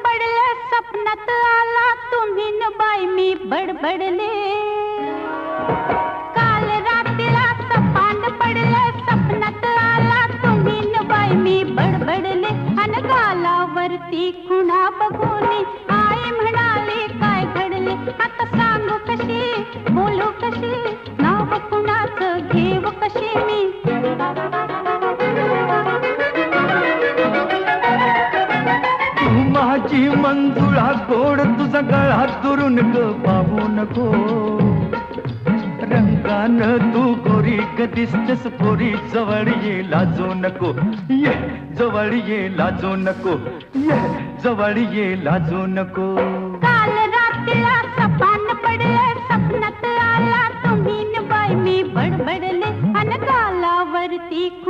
पडलं स्वप्नात आला तुम्ही न बाई मी बडबडले काल रात्रीला सपान पडलं स्वप्नात आला तुम्ही न बाई मी बडबडले अन गालावरती खुणा बघून आई म्हणाली काय घडले आता सांगू कशी बोलू कशी नाव कुणाचं घेऊ कशी मी माझी मंजुळा गोड तुझा गळा दुरून ग पाहू नको रंगानं तू गोरी ग दिसतेस पोरी जवळ ये लाजू नको ये जवळ ये लाजू नको ये जवळ ये लाजू नको काल रात्रीला सपान पडलं स्वप्नात आला तुम्ही न बाई मी बडबडले अन गालावरती